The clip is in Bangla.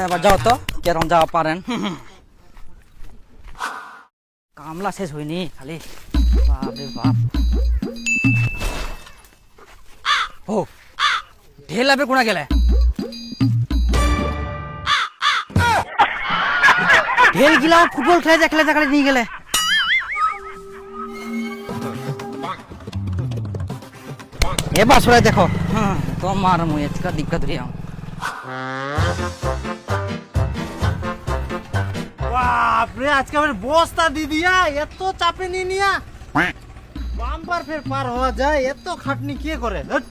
এবার যাও তো কেরম যাওয়া পারেন। কামলা শেষ হয়নি খালি, বাপ রে বাপ। ও ঢেলাবে কোনা গেলে, ঢেল গিলা ফুটবল খেলে খেলে নিয়ে গেলে। এবার সবাই দেখো, তোমার মুই আজকে দিক্কত ধরিয়া। বাপরে আজকে আমার বস্তা দি দিয়া এত চাপে নিয়ে নিয়া বাম্পার ফের পার হওয়া যায়, এত খাটনি কে করে? ধ্যাৎ।